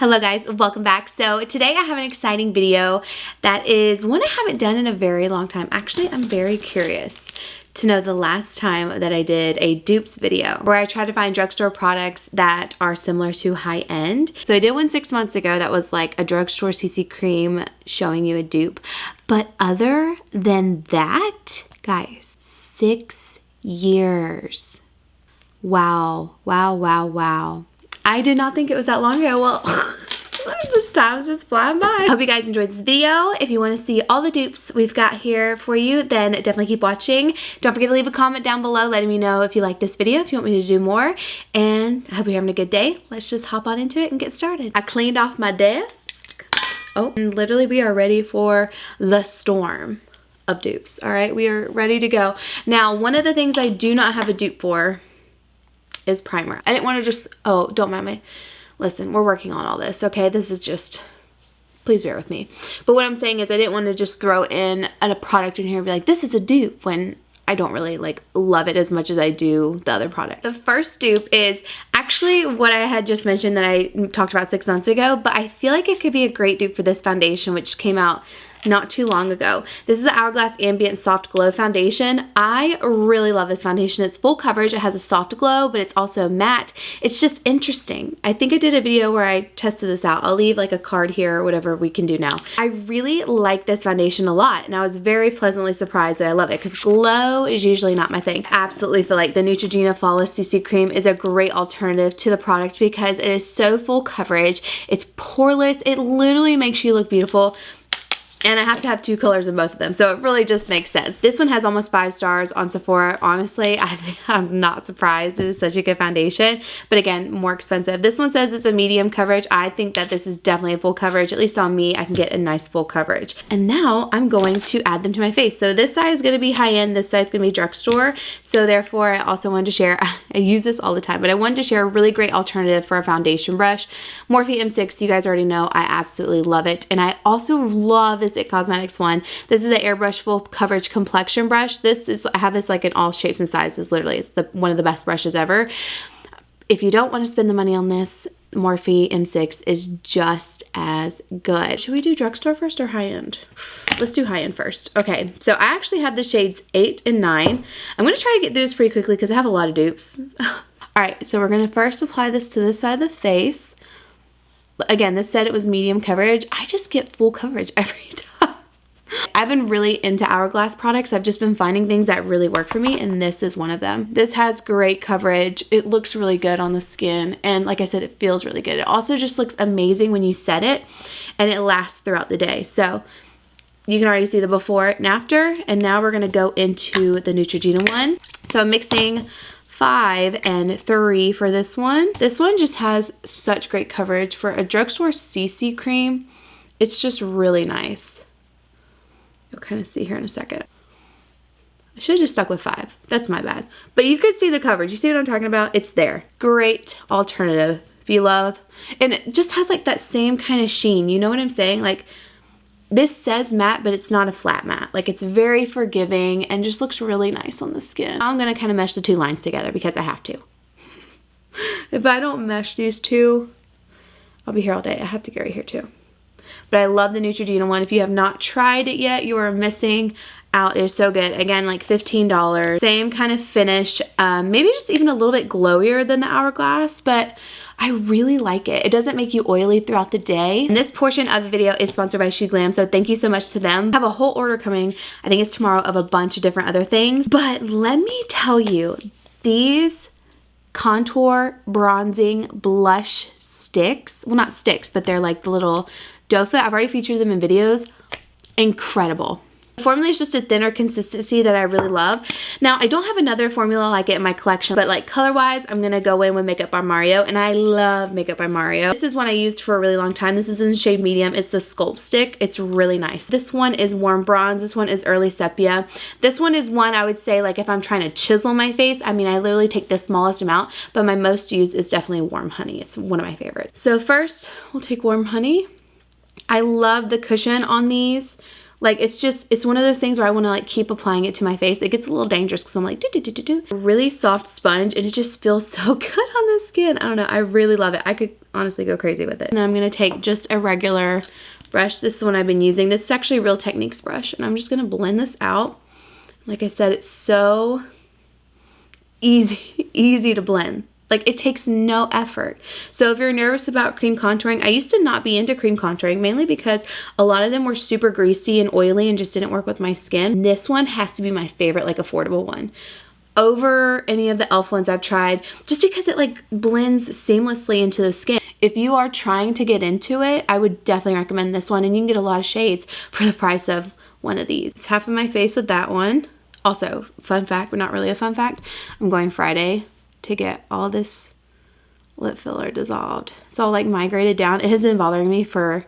Hello guys, welcome back. So today I have an exciting video that is one I haven't done in a very long time. Actually, I'm very curious to know the last time that I did a dupes video where I tried to find drugstore products that are similar to high-end. So I did one 6 months ago that was like a drugstore CC cream showing you a dupe. But other than that, guys, 6 years. Wow, wow, wow, wow. I did not think it was that long ago. Well, time's just flying by. Hope you guys enjoyed this video. If you want to see all the dupes we've got here for you, then definitely keep watching. Don't forget to leave a comment down below letting me know if you like this video, if you want me to do more. And I hope you're having a good day. Let's just hop on into it and get started. I cleaned off my desk. Oh, and literally we are ready for the storm of dupes. All right, we are ready to go. Now, one of the things I do not have a dupe for is primer. I didn't want to just, oh, don't mind me. Listen, we're working on all this, okay? This is just, please bear with me. But what I'm saying is I didn't want to just throw in a product in here and be like, this is a dupe, when I don't really like love it as much as I do the other product. The first dupe is actually what I had just mentioned that I talked about 6 months ago, but I feel like it could be a great dupe for this foundation, which came out not too long ago. This is the Hourglass Ambient Soft Glow Foundation. I really love this foundation. It's full coverage. It has a soft glow, but it's also matte. It's just interesting. I think I did a video where I tested this out. I'll leave like a card here or whatever we can do now. I really like this foundation a lot, and I was very pleasantly surprised that I love it because glow is usually not my thing. I absolutely feel like the Neutrogena Flawless CC Cream is a great alternative to the product because it is so full coverage. It's poreless. It literally makes you look beautiful. And I have to have 2 colors in both of them, so it really just makes sense. This one has almost 5 stars on Sephora. Honestly, I'm not surprised. It is such a good foundation, but again, more expensive. This one says it's a medium coverage. I think that this is definitely a full coverage. At least on me, I can get a nice full coverage. And now I'm going to add them to my face. So this side is going to be high-end. This side is going to be drugstore. So therefore, I also wanted to share, I use this all the time, but I wanted to share a really great alternative for a foundation brush. Morphe M6, you guys already know, I absolutely love it. And I also love this It Cosmetics one. This is the airbrush full coverage complexion brush. I have this like in all shapes and sizes. Literally, it's one of the best brushes ever. If you don't want to spend the money on this, Morphe M6 is just as good. Should we do drugstore first or high-end? Let's do high-end first. Okay, so I actually have the shades 8 and 9. I'm going to try to get through this pretty quickly because I have a lot of dupes. All right, so we're going to first apply this to this side of the face. Again, this said it was medium coverage. I just get full coverage every time. I've been really into Hourglass products. I've just been finding things that really work for me, and this is one of them. This has great coverage. It looks really good on the skin, and like I said, it feels really good. It also just looks amazing when you set it, and it lasts throughout the day. So you can already see the before and after, and now we're gonna go into the Neutrogena one. So I'm mixing 5 and 3 for this one. This one just has such great coverage for a drugstore CC cream. It's just really nice. You'll kind of see here in a second. I should have just stuck with 5. That's my bad. But you can see the coverage. You see what I'm talking about? It's there. Great alternative if you love. And it just has like that same kind of sheen. You know what I'm saying? Like this says matte, but it's not a flat matte. Like it's very forgiving and just looks really nice on the skin. I'm going to kind of mesh the 2 lines together because I have to. If I don't mesh these 2, I'll be here all day. I have to get right here too. But I love the Neutrogena one. If you have not tried it yet, you are missing out. It is so good. Again, like $15. Same kind of finish. Maybe just even a little bit glowier than the Hourglass, but I really like it. It doesn't make you oily throughout the day. And this portion of the video is sponsored by She Glam, so thank you so much to them. I have a whole order coming, I think it's tomorrow, of a bunch of different other things. But let me tell you, these contour bronzing blush sticks, well, not sticks, but they're like the little doe foot. I've already featured them in videos. Incredible. The formula is just a thinner consistency that I really love. Now, I don't have another formula like it in my collection, but like color-wise, I'm going to go in with Makeup by Mario, and I love Makeup by Mario. This is one I used for a really long time. This is in the shade medium. It's the Sculpt Stick. It's really nice. This one is Warm Bronze. This one is Early Sepia. This one is one I would say like if I'm trying to chisel my face, I mean, I literally take the smallest amount, but my most used is definitely Warm Honey. It's one of my favorites. So first, we'll take Warm Honey. I love the cushion on these. Like, it's one of those things where I want to like keep applying it to my face. It gets a little dangerous because I'm like, do. A really soft sponge, and it just feels so good on the skin. I don't know. I really love it. I could honestly go crazy with it. And then I'm going to take just a regular brush. This is the one I've been using. This is actually a Real Techniques brush, and I'm just going to blend this out. Like I said, it's so easy to blend. Like, it takes no effort. So if you're nervous about cream contouring, I used to not be into cream contouring, mainly because a lot of them were super greasy and oily and just didn't work with my skin. This one has to be my favorite, like, affordable one over any of the e.l.f. ones I've tried, just because it like blends seamlessly into the skin. If you are trying to get into it, I would definitely recommend this one, and you can get a lot of shades for the price of one of these. It's half of my face with that one. Also, fun fact, but not really a fun fact, I'm going Friday to get all this lip filler dissolved. It's all like migrated down. It has been bothering me for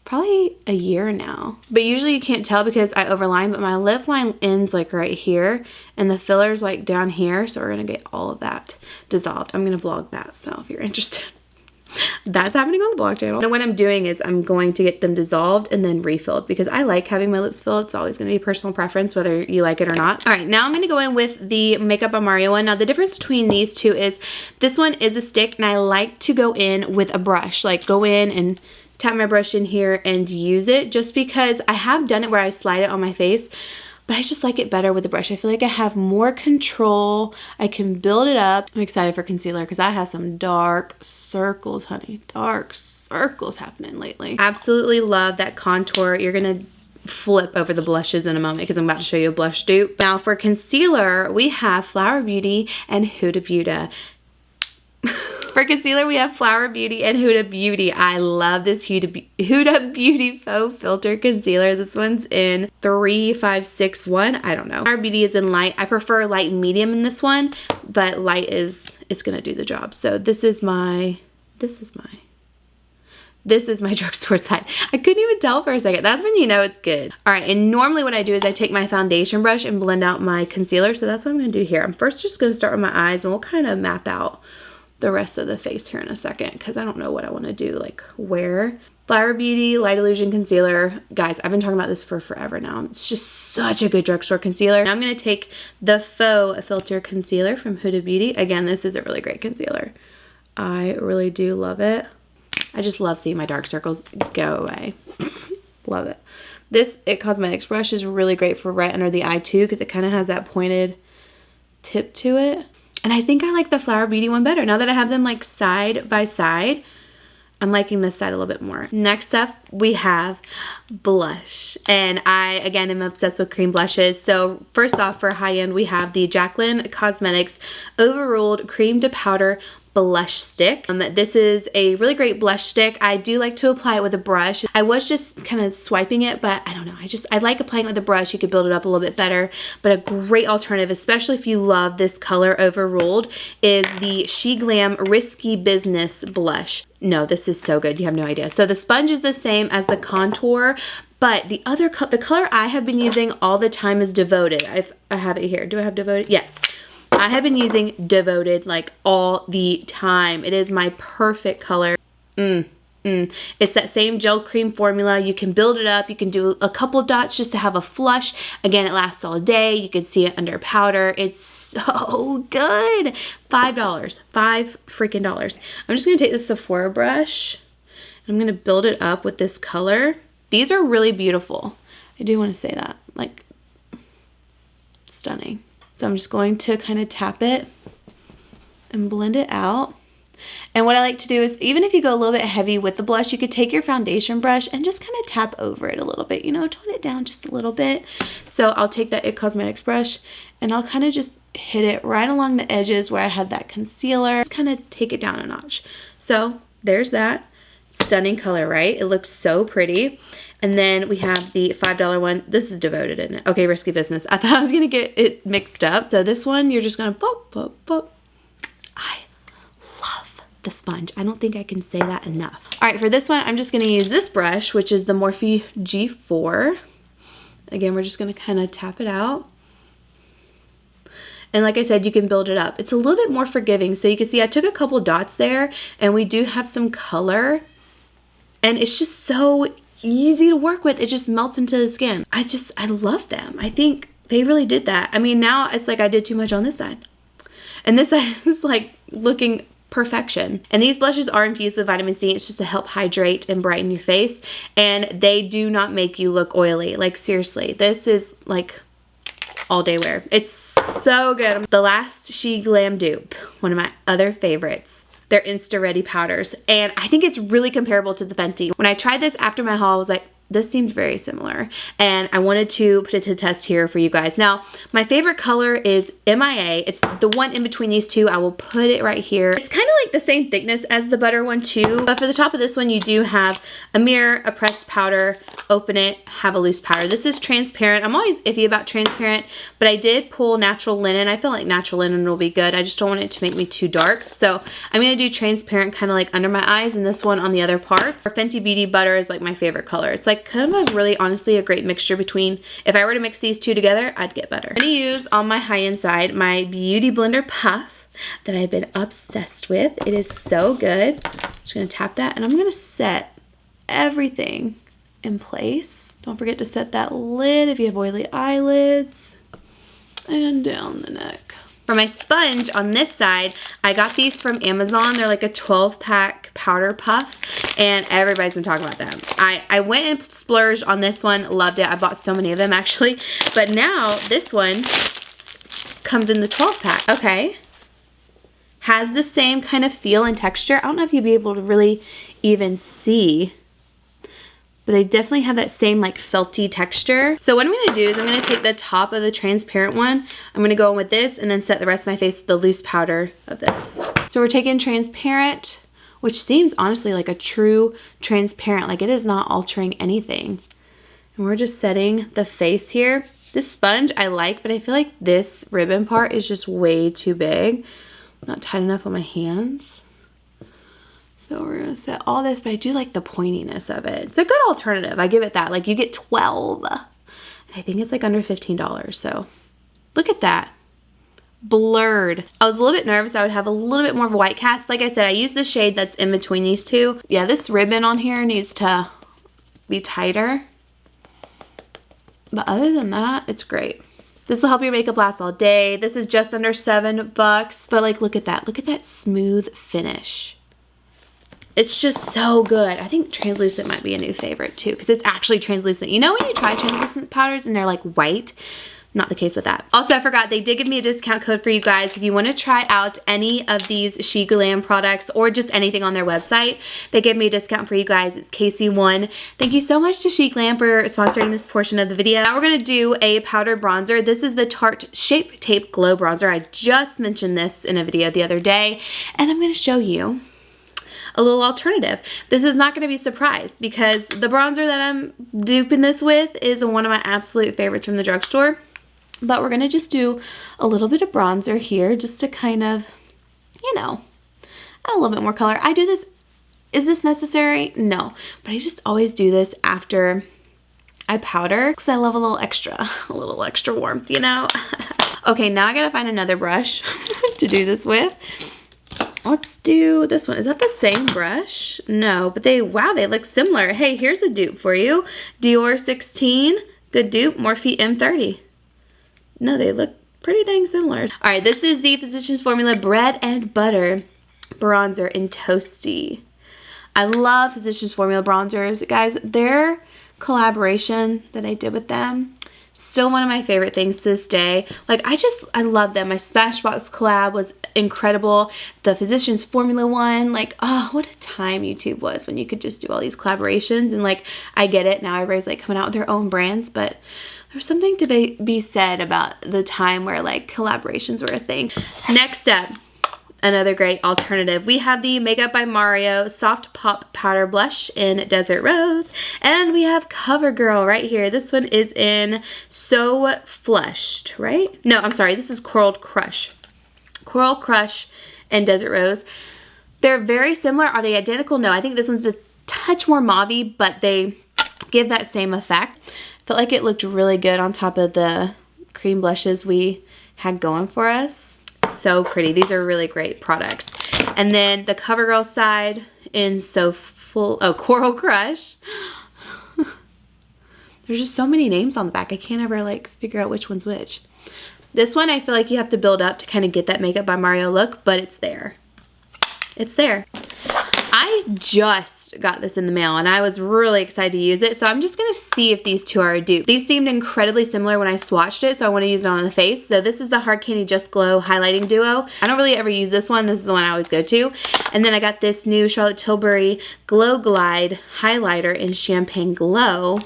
probably a year now. But usually you can't tell because I overline, but my lip line ends like right here and the filler's like down here. So we're gonna get all of that dissolved. I'm gonna vlog that, so if you're interested. That's happening on the vlog channel. And what I'm doing is I'm going to get them dissolved and then refilled because I like having my lips filled. It's always going to be personal preference whether you like it or not. All right, now I'm going to go in with the Makeup by Mario one. Now the difference between these two is this one is a stick, and I like to go in with a brush. Like, go in and tap my brush in here and use it, just because I have done it where I slide it on my face, but I just like it better with the brush. I feel like I have more control. I can build it up. I'm excited for concealer because I have some dark circles, honey. Dark circles happening lately. Absolutely love that contour. You're gonna flip over the blushes in a moment because I'm about to show you a blush dupe. Now for concealer, we have Flower Beauty and Huda Beauty. For concealer, we have Flower Beauty and Huda Beauty. I love this Huda Beauty Faux Filter Concealer. This one's in 3561. I don't know. Flower Beauty is in light. I prefer light medium in this one, but light it's gonna do the job. So this is my drugstore side. I couldn't even tell for a second. That's when you know it's good. All right, and normally what I do is I take my foundation brush and blend out my concealer. So that's what I'm gonna do here. I'm first just gonna start with my eyes, and we'll kind of map out the rest of the face here in a second because I don't know what I want to do, like where. Flower Beauty Light Illusion Concealer. Guys, I've been talking about this for forever now. It's just such a good drugstore concealer. Now I'm going to take the Faux Filter Concealer from Huda Beauty. Again, this is a really great concealer. I really do love it. I just love seeing my dark circles go away. Love it. This It Cosmetics brush is really great for right under the eye too because it kind of has that pointed tip to it. And I think I like the Flower Beauty one better. Now that I have them like side by side, I'm liking this side a little bit more. Next up, we have blush. And I, again, am obsessed with cream blushes. So first off, for high end, we have the Jaclyn Cosmetics Overruled Cream to Powder Blush Stick. This is a really great blush stick. I do like to apply it with a brush. I was just kind of swiping it, but I don't know. I like applying it with a brush. You could build it up a little bit better, but a great alternative, especially if you love this color Overruled, is the She Glam Risky Business Blush. No, this is so good. You have no idea. So the sponge is the same as the contour, but the color I have been using all the time is Devoted. I have it here. Do I have Devoted? Yes. I have been using Devoted like all the time. It is my perfect color. It's that same gel cream formula. You can build it up. You can do a couple dots just to have a flush. Again, it lasts all day. You can see it under powder. It's so good. $5. $5 freaking dollars. I'm just going to take this Sephora brush. I'm going to build it up with this color. These are really beautiful. I do want to say that. Like, stunning. So I'm just going to kind of tap it and blend it out. And what I like to do is, even if you go a little bit heavy with the blush, you could take your foundation brush and just kind of tap over it a little bit, you know, tone it down just a little bit. So I'll take that It Cosmetics brush and I'll kind of just hit it right along the edges where I had that concealer. Just kind of take it down a notch. So there's that. Stunning color, right? It looks so pretty. And then we have the $5 one. This is Devoted, isn't it? Okay, Risky Business. I thought I was going to get it mixed up. So this one, you're just going to pop, pop, pop. I love the sponge. I don't think I can say that enough. All right, for this one, I'm just going to use this brush, which is the Morphe G4. Again, we're just going to kind of tap it out. And like I said, you can build it up. It's a little bit more forgiving. So you can see I took a couple dots there and we do have some color. And it's just so easy to work with. It just melts into the skin. I love them. I think they really did that. I mean, now it's like I did too much on this side. And this side is like looking perfection. And these blushes are infused with vitamin C. It's just to help hydrate and brighten your face. And they do not make you look oily. Like seriously, this is like all day wear. It's so good. The last She Glam dupe, one of my other favorites. They're Insta Ready powders. And I think it's really comparable to the Fenty. When I tried this after my haul, I was like, this seems very similar, and I wanted to put it to the test here for you guys. Now, my favorite color is MIA. It's the one in between these two. I will put it right here. It's kind of like the same thickness as the butter one too, but for the top of this one, you do have a mirror, a pressed powder, open it, have a loose powder. This is transparent. I'm always iffy about transparent, but I did pull natural linen. I feel like natural linen will be good. I just don't want it to make me too dark. So I'm gonna do transparent kind of like under my eyes, and this one on the other parts. Fenty Beauty butter is like my favorite color. It's like kind of a really honestly a great mixture between, if I were to mix these two together, I'd get butter. I'm gonna use on my high-end side my Beauty Blender Puff that I've been obsessed with. It is so good. I'm just gonna tap that, and I'm gonna set everything in place. Don't forget to set that lid if you have oily eyelids, and down the neck. For my sponge on this side, I got these from Amazon. They're like a 12-pack powder puff, and everybody's been talking about them. I went and splurged on this one, loved it. I bought so many of them actually, but now this one comes in the 12-pack. Okay, has the same kind of feel and texture. I don't know if you'll be able to really even see, but they definitely have that same like felty texture. So what I'm gonna do is I'm gonna take the top of the transparent one, I'm gonna go in with this, and then set the rest of my face with the loose powder of this. So we're taking transparent, which seems honestly like a true transparent, like it is not altering anything. And we're just setting the face here. This sponge I like, but I feel like this ribbon part is just way too big. Not tight enough on my hands. So we're gonna set all this, but I do like the pointiness of it. It's a good alternative, I give it that. Like you get 12, and I think it's like under $15, so look at that. Blurred. I was a little bit nervous I would have a little bit more of a white cast. Like I said, I use the shade that's in between these two. Yeah, this ribbon on here needs to be tighter. But other than that, it's great. This will help your makeup last all day. This is just under $7, but like look at that. Look at that smooth finish. It's just so good. I think translucent might be a new favorite too, because it's actually translucent. You know when you try translucent powders and they're like white? Not the case with that. Also, I forgot, they did give me a discount code for you guys. If you want to try out any of these She Glam products or just anything on their website, they gave me a discount for you guys. It's KC1. Thank you so much to She Glam for sponsoring this portion of the video. Now we're going to do a powdered bronzer. This is the Tarte Shape Tape Glow Bronzer. I just mentioned this in a video the other day, and I'm going to show you a little alternative. This is not going to be a surprise because the bronzer that I'm duping this with is one of my absolute favorites from the drugstore. But we're going to just do a little bit of bronzer here just to kind of, you know, add a little bit more color. I do this, is this necessary? No, but I just always do this after I powder because I love a little extra warmth, you know? Okay, now I got to find another brush to do this with. Let's do this one. Is that the same brush? No, but wow, they look similar. Hey, here's a dupe for you. Dior 16, good dupe, Morphe M30. No, they look pretty dang similar. All right, this is the Physicians Formula Bread and Butter Bronzer in Toasty. I love Physicians Formula bronzers. Guys, their collaboration that I did with them, still one of my favorite things to this day. Like, I love them. My Smashbox collab was incredible. The Physicians Formula one, like, oh, what a time YouTube was when you could just do all these collaborations. And like, I get it. Now everybody's like coming out with their own brands, but there's something to be said about the time where like collaborations were a thing. Next up, another great alternative. We have the Makeup by Mario Soft Pop Powder Blush in Desert Rose. And we have CoverGirl right here. This one is in So Flushed, right? No, I'm sorry. This is Coral Crush. Coral Crush and Desert Rose. They're very similar. Are they identical? No, I think this one's a touch more mauve-y, but they give that same effect. Felt like it looked really good on top of the cream blushes we had going for us. So pretty. These are really great products. And then the CoverGirl side in Coral Crush. There's just so many names on the back. I can't ever like figure out which one's which. This one, I feel like you have to build up to kind of get that Makeup by Mario look, but it's there. It's there. I just got this in the mail and I was really excited to use it, so I'm just gonna see if these two are a dupe. These seemed incredibly similar when I swatched it, so I want to use it on the face. So this is the Hard Candy Just Glow Highlighting Duo. I don't really ever use this one. This is the one I always go to. And then I got this new Charlotte Tilbury Glow Glide Highlighter in Champagne Glow.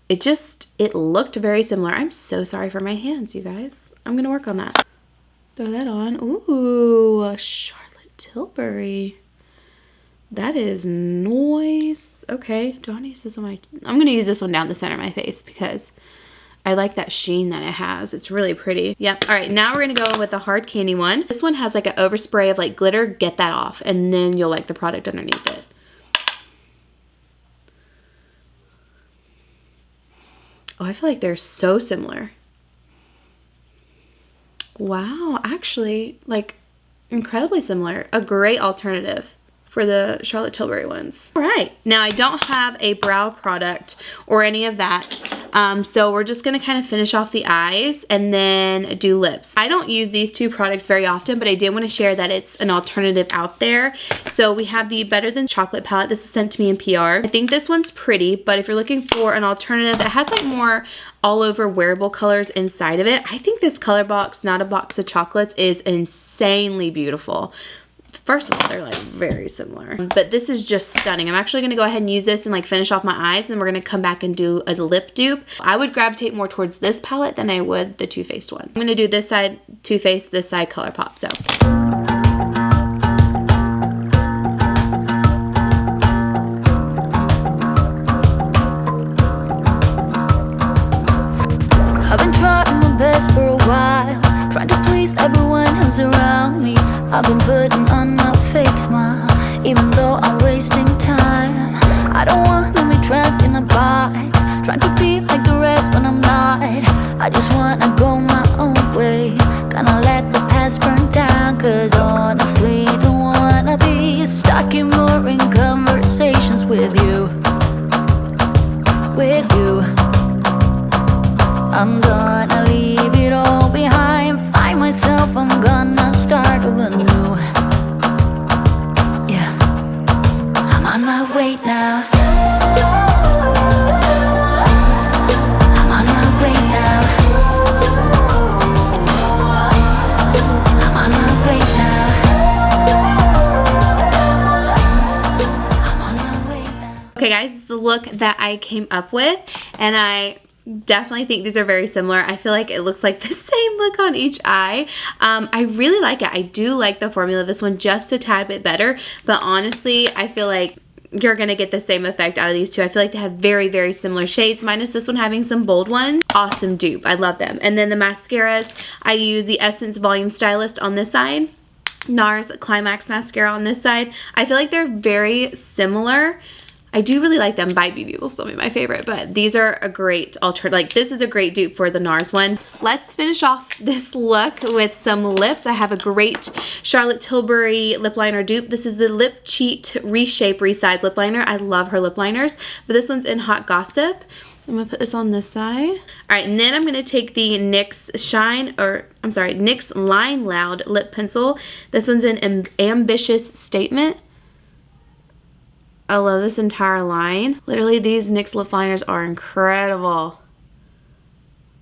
It looked very similar. I'm so sorry for my hands, you guys. I'm gonna work on that. Throw that on. Ooh, Charlotte Tilbury. That is nice. Okay, do I want to use this on my... I'm going to use this one down the center of my face because I like that sheen that it has. It's really pretty. Yep. All right, now we're going to go in with the Hard Candy one. This one has like an overspray of like glitter. Get that off and then you'll like the product underneath it. Oh, I feel like they're so similar. Wow, actually, like incredibly similar. A great alternative for the Charlotte Tilbury ones. All right, now I don't have a brow product or any of that, so we're just gonna kind of finish off the eyes and then do lips. I don't use these two products very often, but I did want to share that it's an alternative out there. So we have the Better Than Chocolate palette. This is sent to me in PR. I think this one's pretty, but if you're looking for an alternative that has like more all over wearable colors inside of it, I think this color box, Not a Box of Chocolates, is insanely beautiful. First of all, they're like very similar, but this is just stunning. I'm actually going to go ahead and use this and like finish off my eyes, and then we're going to come back and do a lip dupe. I would gravitate more towards this palette than I would the Too Faced one. I'm going to do this side Too Faced, this side ColourPop. So I've been trying my best for a while, trying to please everyone who's around me. I've been putting on a fake smile, even though I'm wasting time. I don't want to be trapped in a box, trying to be like the rest when I'm not. I just wanna go my own way, gonna let the past burn down. Cause honestly, don't wanna be stuck in boring conversations with you. I'm gonna leave it all behind, find myself, I'm gonna start over new. Yeah, I'm on my way now. I'm on my way now. I'm on my way now. I'm on my way now. okay guys, this is the look that I came up with, and I definitely think these are very similar. I feel like it looks like the same look on each eye. I really like it. I do like the formula of this one just a tad bit better, but honestly, I feel like you're gonna get the same effect out of these two. I feel like they have very, very similar shades, minus this one having some bold ones. Awesome dupe. I love them. And then the mascaras, I use the Essence Volume Stylist on this side, NARS Climax Mascara on this side. I feel like they're very similar. I do really like them. Bite Beauty will still be my favorite, but these are a great alternative. Like, this is a great dupe for the NARS one. Let's finish off this look with some lips. I have a great Charlotte Tilbury lip liner dupe. This is the Lip Cheat Reshape Resize lip liner. I love her lip liners, but this one's in Hot Gossip. I'm gonna put this on this side. All right, and then I'm gonna take the NYX Line Loud lip pencil. This one's in Ambitious Statement. I love this entire line. Literally, these NYX lip liners are incredible.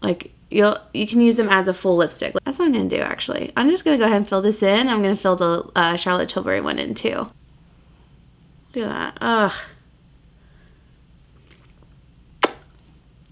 Like, you can use them as a full lipstick. That's what I'm gonna do, actually. I'm just gonna go ahead and fill this in. I'm gonna fill the Charlotte Tilbury one in too. Look at that. Ugh.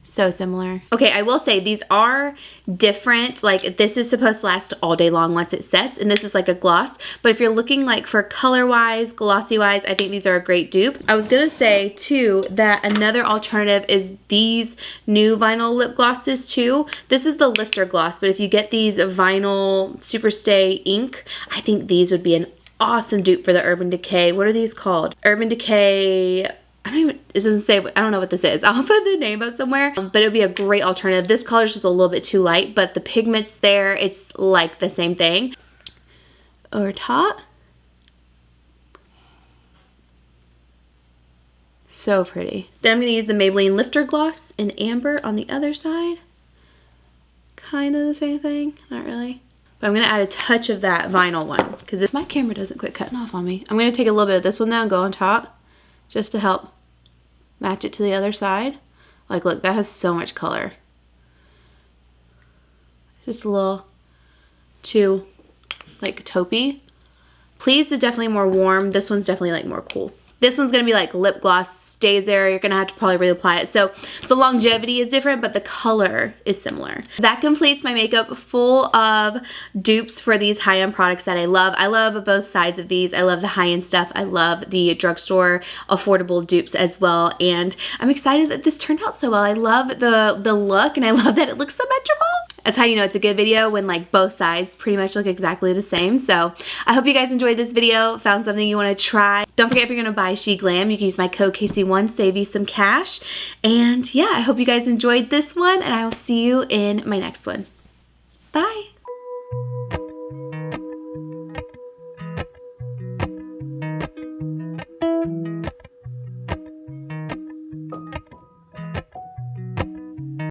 So similar. Okay, I will say these are different. Like, this is supposed to last all day long once it sets, and this is like a gloss. But if you're looking like for color-wise, glossy-wise, I think these are a great dupe. I was gonna say too that another alternative is these new vinyl lip glosses too. This is the Lifter Gloss, but if you get these vinyl Superstay ink, I think these would be an awesome dupe for the Urban Decay. What are these called? Urban Decay, it doesn't say, I don't know what this is. I'll put the name up somewhere, but it would be a great alternative. This color is just a little bit too light, but the pigment's there. It's like the same thing. Over top. So pretty. Then I'm going to use the Maybelline Lifter Gloss in Amber on the other side. Kind of the same thing, not really. But I'm going to add a touch of that vinyl one, because if my camera doesn't quit cutting off on me, I'm going to take a little bit of this one now and go on top just to help match it to the other side. Like, look, that has so much color. Just a little too, like, taupey. Please is definitely more warm. This one's definitely, like, more cool. This one's going to be like lip gloss, stays there. You're going to have to probably reapply it. So the longevity is different, but the color is similar. That completes my makeup full of dupes for these high-end products that I love. I love both sides of these. I love the high-end stuff. I love the drugstore affordable dupes as well. And I'm excited that this turned out so well. I love the look, and I love that it looks symmetrical. That's how you know it's a good video, when like both sides pretty much look exactly the same. So I hope you guys enjoyed this video, found something you want to try. Don't forget, if you're going to buy She Glam, you can use my code KC1, save you some cash. And yeah, I hope you guys enjoyed this one, and I will see you in my next one. Bye.